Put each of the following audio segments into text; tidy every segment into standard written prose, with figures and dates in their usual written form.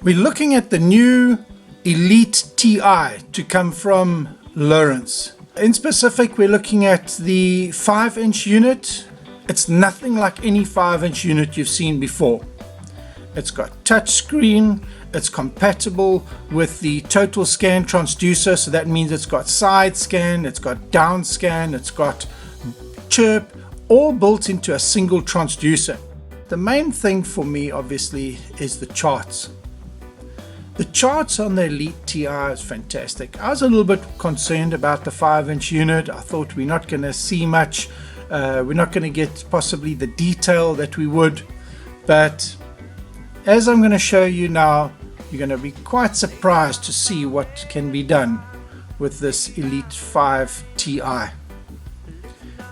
We're looking at the new Elite5Ti to come from Lowrance. In specific, we're looking at the 5-inch unit. It's nothing like any 5-inch unit you've seen before. It's got touchscreen, it's compatible with the total scan transducer, so that means it's got side scan, it's got down scan, it's got chirp, all built into a single transducer. The main thing for me obviously is the charts. The charts on the Elite5Ti is fantastic. I was a little bit concerned about the 5-inch unit. I thought we're not going to see much. We're not going to get possibly the detail that we would. But as I'm going to show you now, you're going to be quite surprised to see what can be done with this Elite5Ti.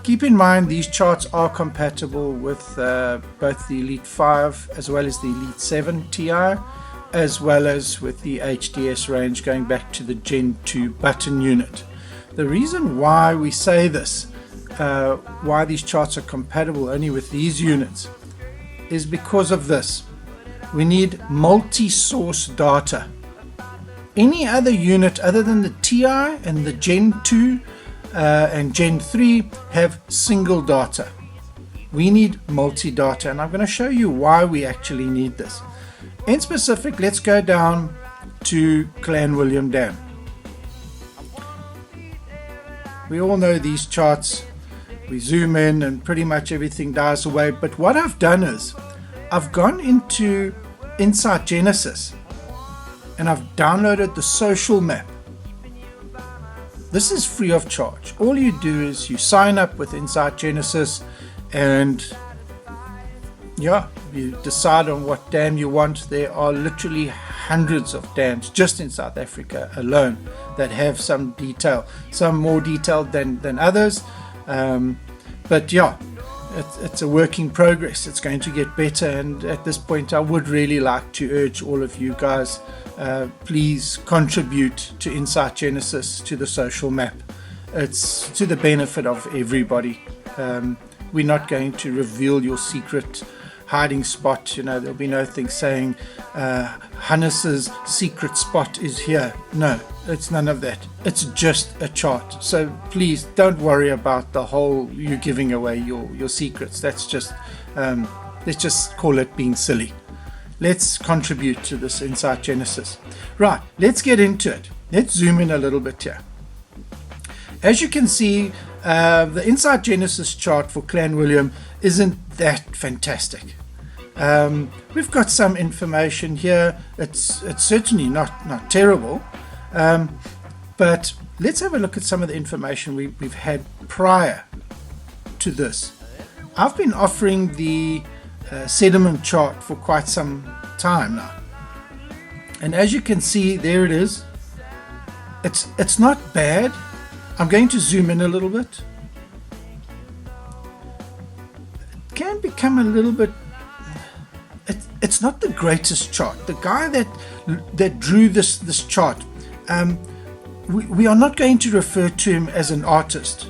Keep in mind these charts are compatible with both the Elite5 as well as the Elite7Ti, as well as with the HDS range going back to the Gen 2 button unit. The reason why we say this, why these charts are compatible only with these units, is because of this. We need multi-source data. Any other unit other than the Ti and the Gen 2 and Gen 3 have single data. We need multi-data, and I'm going to show you why we actually need this. In specific, let's go down to Clanwilliam Dam. We all know these charts. We zoom in and pretty much everything dies away. But what I've done is I've gone into Insight Genesis and I've downloaded the social map. This is free of charge. All you do is you sign up with Insight Genesis and you decide on what dam you want. There are literally hundreds of dams just in South Africa alone that have some detail, some more detailed than others. But yeah, it's a work in progress. It's going to get better, and at this point I would really like to urge all of you guys, please contribute to Insight Genesis, to the social map. It's to the benefit of everybody. We're not going to reveal your secret hiding spot. There'll be no thing saying Hannes's secret spot is here. No, it's none of that. It's just a chart. So please don't worry about the whole you giving away your secrets. That's just let's just call it being silly. Let's contribute to this Insight Genesis. Right, let's get into it. Let's zoom in a little bit here. As you can see, the Insight Genesis chart for Clanwilliam isn't that fantastic. We've got some information here. It's certainly not terrible, but let's have a look at some of the information we've had prior to this. I've been offering the sediment chart for quite some time now, and as you can see, there it is. It's not bad. I'm going to zoom in a little bit. It can become a little bit. It's not the greatest chart. The guy that drew this chart, we are not going to refer to him as an artist.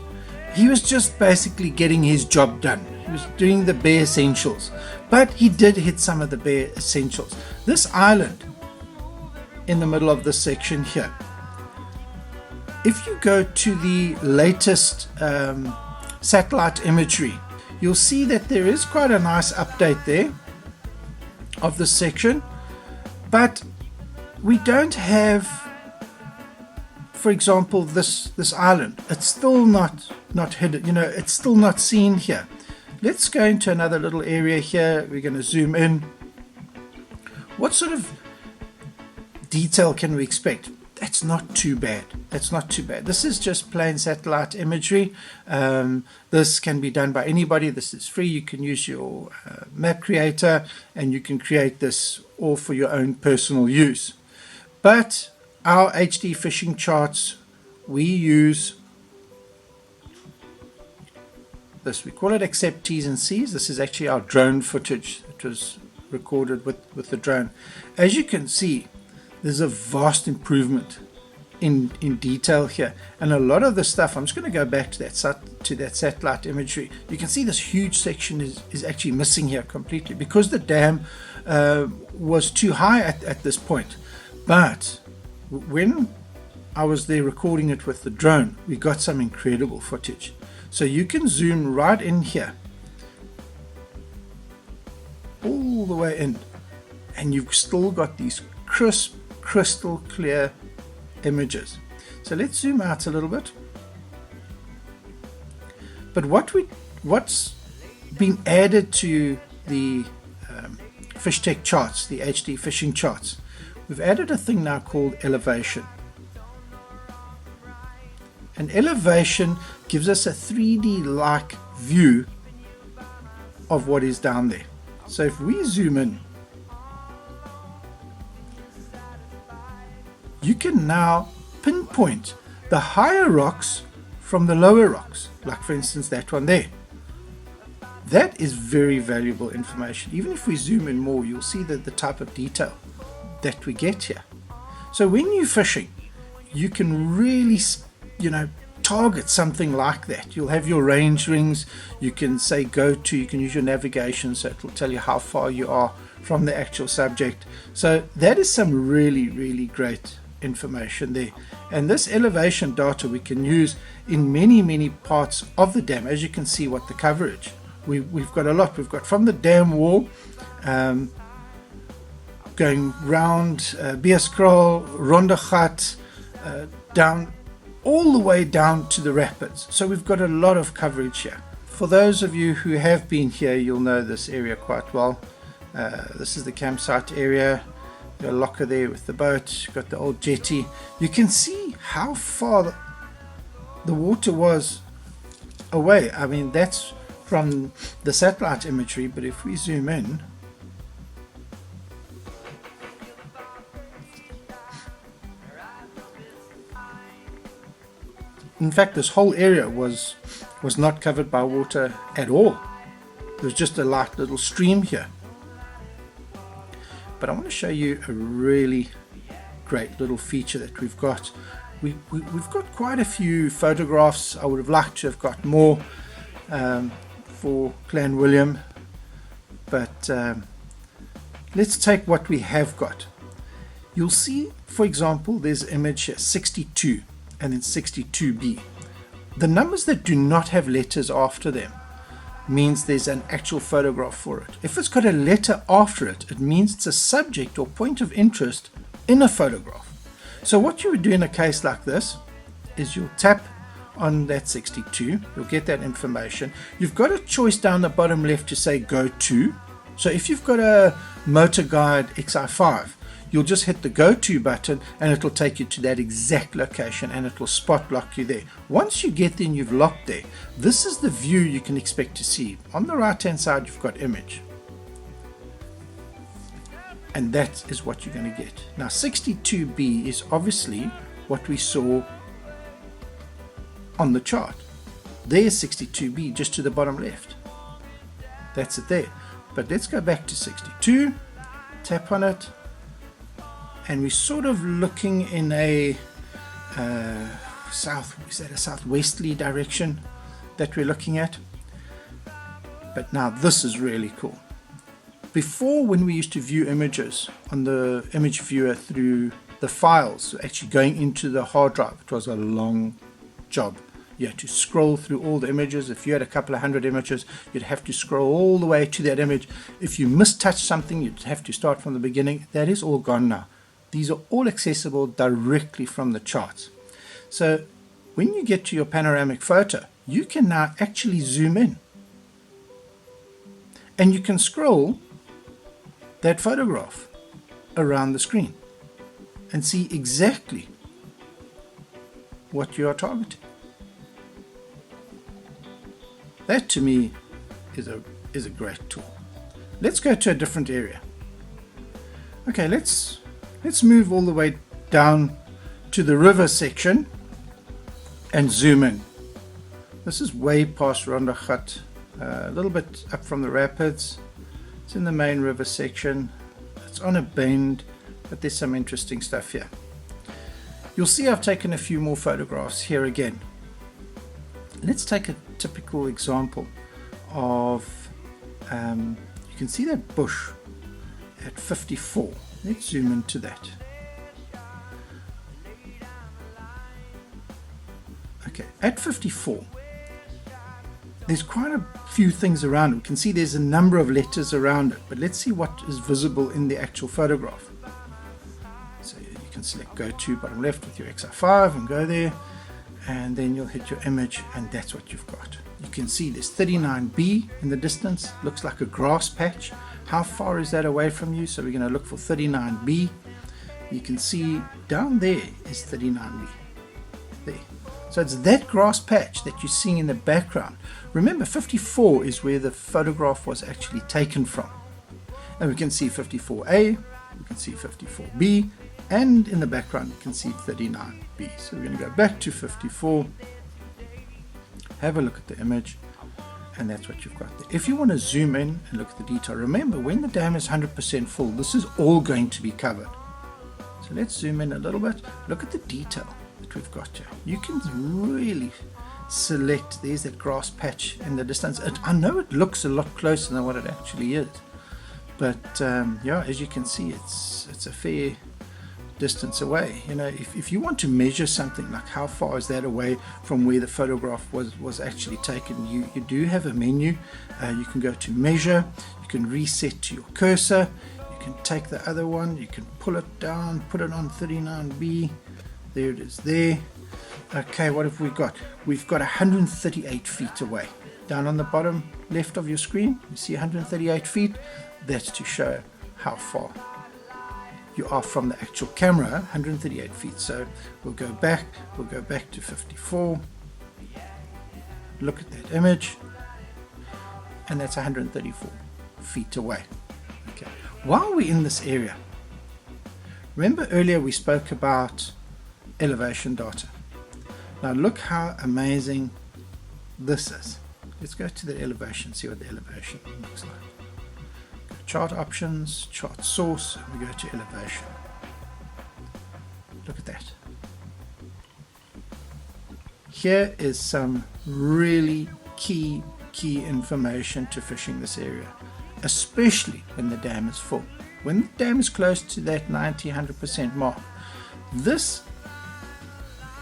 He was just basically getting his job done. He was doing the bare essentials, but he did hit some of the bare essentials. This island in the middle of this section here, if you go to the latest satellite imagery, you'll see that there is quite a nice update there of this section, but we don't have, for example, this island. It's still not hidden. It's still not seen here. Let's go into another little area here. We're going to zoom in. What sort of detail can we expect? That's not too bad. That's not too bad. This is just plain satellite imagery. This can be done by anybody. This is free. You can use your map creator and you can create this all for your own personal use. But our HD fishing charts, we use this. We call it Accept T's and C's. This is actually our drone footage. It was recorded with the drone. As you can see, there's a vast improvement in detail here, and a lot of the stuff, I'm just going to go back to that satellite imagery. You can see this huge section is actually missing here completely because the dam was too high at this point. But when I was there recording it with the drone, we got some incredible footage. So you can zoom right in here, all the way in, and you've still got these crisp, crystal clear images. So let's zoom out a little bit. But what's been added to the FishTec charts, the HD fishing charts, we've added a thing now called elevation. And elevation gives us a 3D-like view of what is down there. So if we zoom in, you can now pinpoint the higher rocks from the lower rocks, like for instance that one there. That is very valuable information. Even if we zoom in more, you'll see that the type of detail that we get here. So when you're fishing, you can really, target something like that. You'll have your range rings, you can say go to, you can use your navigation, so it will tell you how far you are from the actual subject. So that is some really, really great information there. And this elevation data we can use in many parts of the dam. As you can see, what the coverage, we've got a lot. We've got from the dam wall, going round Beerskraal, Rondegat, down all the way down to the rapids. So we've got a lot of coverage here. For those of you who have been here, you'll know this area quite well. This is the campsite area. Got a locker there with the boat, got the old jetty. You can see how far the water was away. I mean, that's from the satellite imagery, but if we zoom in, in fact, this whole area was not covered by water at all. There was just a light little stream here. But I want to show you a really great little feature that we've got. We've got quite a few photographs. I would have liked to have got more for Clan William, but let's take what we have got. You'll see, for example, there's an image here, 62 and then 62B. The numbers that do not have letters after them means there's an actual photograph for it. If it's got a letter after it, it means it's a subject or point of interest in a photograph. So what you would do in a case like this is you'll tap on that 62, you'll get that information. You've got a choice down the bottom left to say go to. So if you've got a Motor Guide XI5, you'll just hit the go to button and it'll take you to that exact location and it'll spot lock you there. Once you get there and you've locked there, this is the view you can expect to see. On the right hand side you've got image, and that is what you're going to get. Now 62B is obviously what we saw on the chart. There's 62B just to the bottom left. That's it there. But let's go back to 62, tap on it, and we're sort of looking in a southwesterly direction that we're looking at. But now this is really cool. Before, when we used to view images on the image viewer through the files, actually going into the hard drive, it was a long job. You had to scroll through all the images. If you had a couple of hundred images, you'd have to scroll all the way to that image. If you mistouched something, you'd have to start from the beginning. That is all gone now. These are all accessible directly from the charts. So when you get to your panoramic photo, you can now actually zoom in. And you can scroll that photograph around the screen and see exactly what you are targeting. That to me is a great tool. Let's go to a different area. Okay, let's move all the way down to the river section and zoom in. This is way past Rondegat, a little bit up from the rapids. It's in the main river section. It's on a bend, but there's some interesting stuff here. You'll see I've taken a few more photographs here again. Let's take a typical example of, you can see that bush at 54. Let's zoom into that. Okay, at 54, there's quite a few things around it. We can see there's a number of letters around it, but let's see what is visible in the actual photograph. So you can select go to bottom left with your XR5 and go there, and then you'll hit your image, and that's what you've got. You can see there's 39B in the distance, looks like a grass patch. How far is that away from you? So we're going to look for 39B. You can see down there is 39B. There. So it's that grass patch that you're seeing in the background. Remember, 54 is where the photograph was actually taken from. And we can see 54A, we can see 54B, and in the background you can see 39B. So we're going to go back to 54, have a look at the image, and that's what you've got there. If you want to zoom in and look at the detail, remember, when the dam is 100% full, this is all going to be covered. So let's zoom in a little bit. Look at the detail that we've got here. You can really select, there's that grass patch in the distance. I know it looks a lot closer than what it actually is, but yeah, as you can see, it's a fair distance away. You know, if you want to measure something, like how far is that away from where the photograph was actually taken, you do have a menu. You can go to measure, you can reset to your cursor, you can take the other one, you can pull it down, put it on 39B. There it is there. Okay, what have we got? We've got 138 feet away. Down on the bottom left of your screen, you see 138 feet. That's to show how far you are from the actual camera, 138 feet. So we'll go back to 54. Look at that image, and that's 134 feet away. Okay. While we're in this area, remember earlier we spoke about elevation data. Now look how amazing this is. Let's go to the elevation, see what the elevation looks like. Go chart options, chart source, and we go to elevation. Look at that. Here is some really key information to fishing this area, especially when the dam is full. When the dam is close to that 90-100% mark, this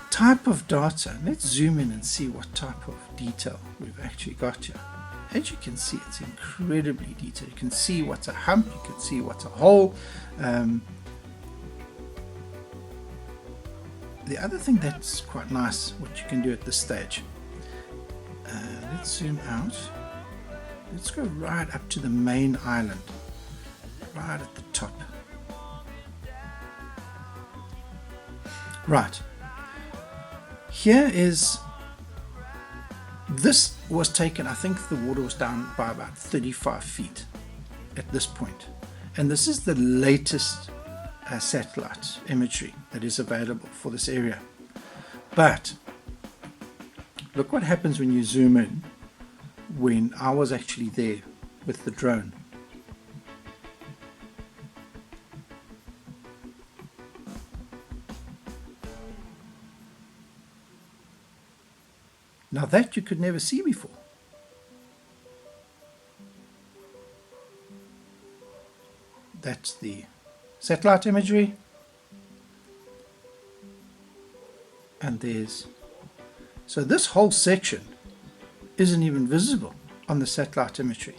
type of data, let's zoom in and see what type of detail we've actually got here. As you can see, it's incredibly detailed. You can see what's a hump, you can see what's a hole. The other thing that's quite nice, what you can do at this stage, let's zoom out. Let's go right up to the main island, right at the top. Right. Here is, this was taken, I think the water was down by about 35 feet at this point. And this is the latest satellite imagery that is available for this area. But look what happens when you zoom in when I was actually there with the drone. Now that you could never see before. That's the satellite imagery. And there's, so this whole section isn't even visible on the satellite imagery.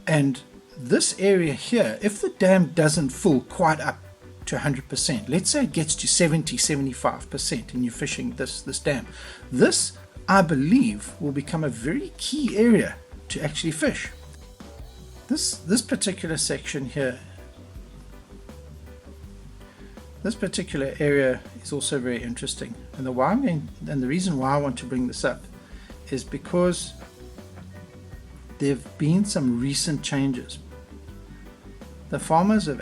And this area here, if the dam doesn't fill quite up to 100%, let's say it gets to 70-75% and you're fishing this dam, this I believe will become a very key area to actually fish. This particular section here, this particular area is also very interesting, and the reason why I want to bring this up is because there have been some recent changes. The farmers have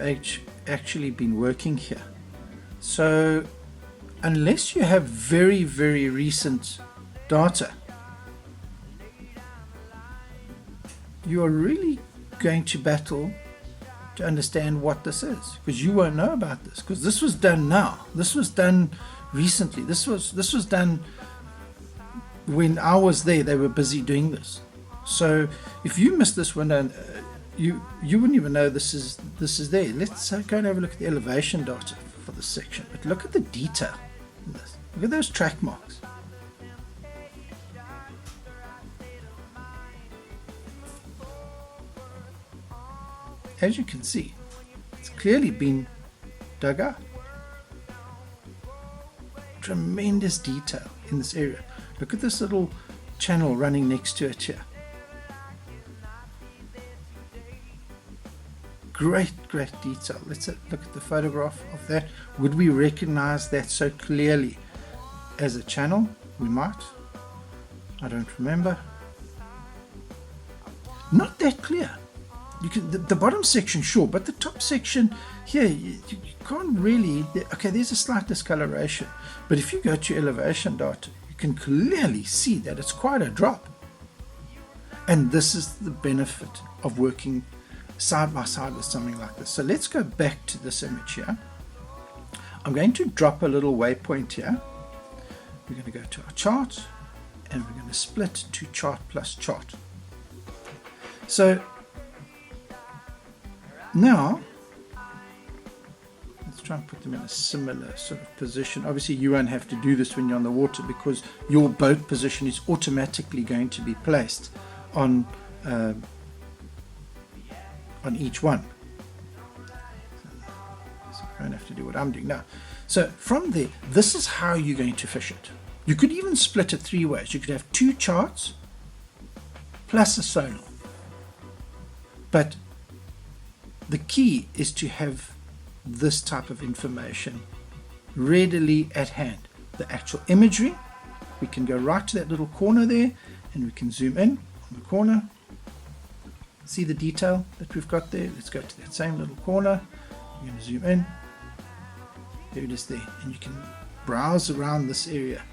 actually been working here, so unless you have very recent data, you are really going to battle to understand what this is, because you won't know about this, because this was done now, this was done recently, this was done when I was there. They were busy doing this. So if you miss this window, you wouldn't even know this is there. Let's go and have a look at the elevation data for this section. But look at the detail in this. Look at those track marks. As you can see, it's clearly been dug up. Tremendous detail in this area. Look at this little channel running next to it here. Great detail. Let's look at the photograph of that. Would we recognize that so clearly as a channel? We might. I don't remember. Not that clear. You can the bottom section, sure, but the top section here, you can't really. Okay, there's a slight discoloration, but if you go to elevation data, you can clearly see that it's quite a drop. And this is the benefit of working side by side with something like this. So let's go back to this image here. I'm going to drop a little waypoint here. We're going to go to our chart and we're going to split to chart plus chart. So now let's try and put them in a similar sort of position. Obviously you won't have to do this when you're on the water because your boat position is automatically going to be placed on each one. So I don't have to do what I'm doing now. So from there, this is how you're going to fish it. You could even split it three ways. You could have two charts plus a sonar. But the key is to have this type of information readily at hand. The actual imagery, we can go right to that little corner there and we can zoom in on the corner. See the detail that we've got there? Let's go to that same little corner. We're going to zoom in. There it is there. And you can browse around this area.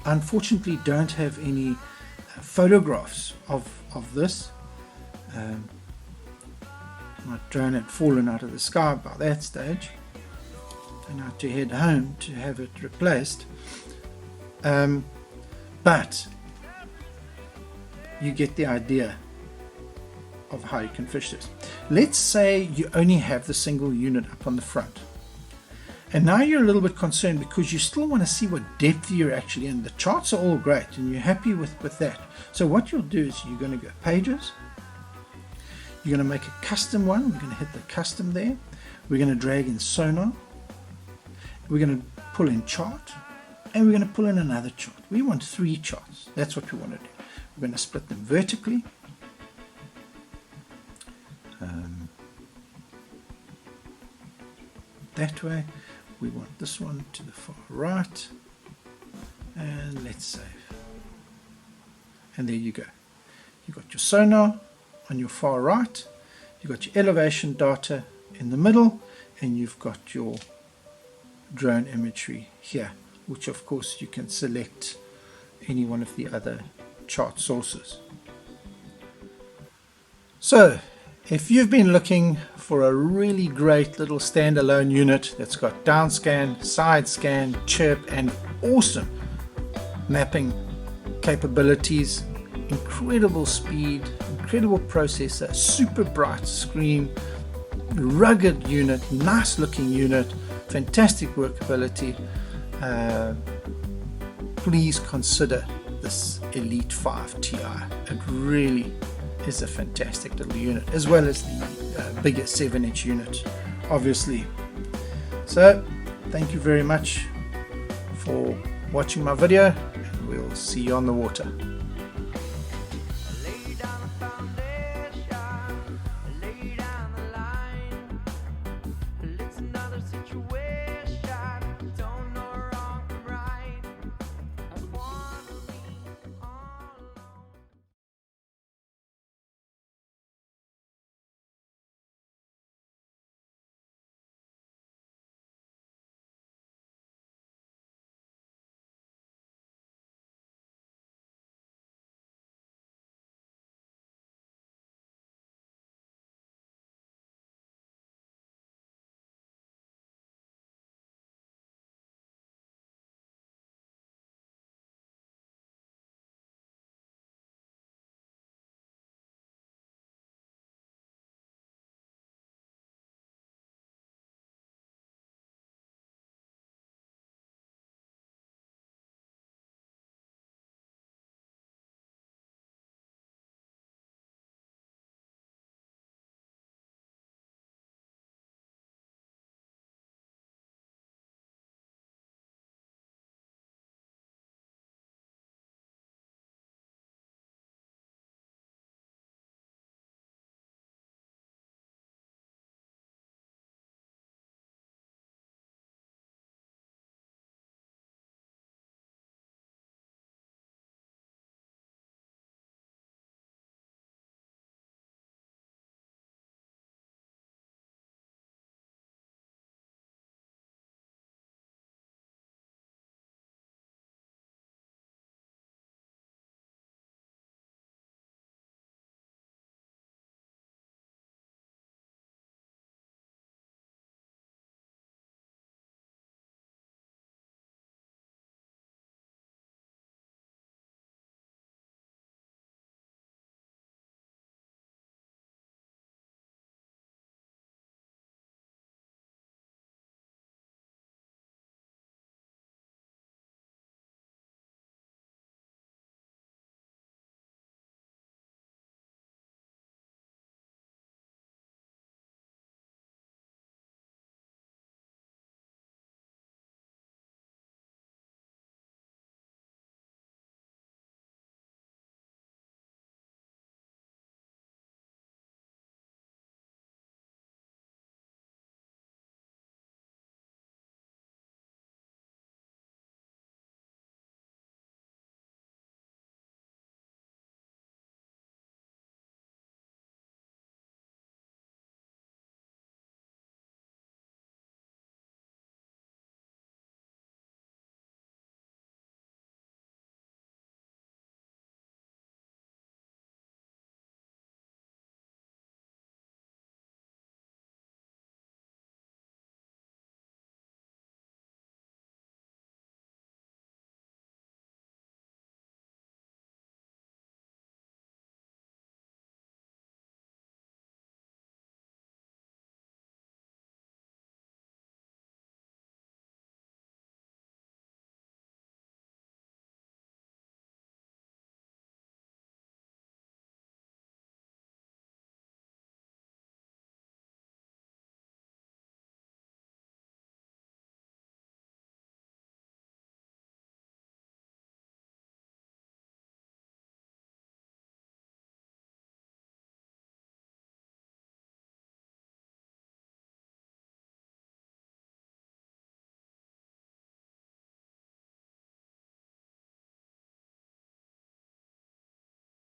Unfortunately, don't have any photographs of this. My drone had fallen out of the sky by that stage. And I had to head home to have it replaced. But you get the idea of how you can fish this. Let's say you only have the single unit up on the front. And now you're a little bit concerned because you still want to see what depth you're actually in. The charts are all great and you're happy with that. So what you'll do is you're going to go pages. You're going to make a custom one. We're going to hit the custom there. We're going to drag in sonar. We're going to pull in chart. And we're going to pull in another chart. We want 3 charts. That's what we want to do. We're going to split them vertically. That way. We want this one to the far right. And let's save. And there you go. You've got your sonar on your far right. You've got your elevation data in the middle. And you've got your drone imagery here, which of course you can select any one of the other chart sources. So if you've been looking for a really great little standalone unit that's got down scan, side scan, chirp and awesome mapping capabilities, incredible speed, incredible processor, super bright screen, rugged unit, nice looking unit, fantastic workability, please consider this Elite5Ti. It really is a fantastic little unit, as well as the bigger 7-inch unit, obviously. So thank you very much for watching my video, and we'll see you on the water.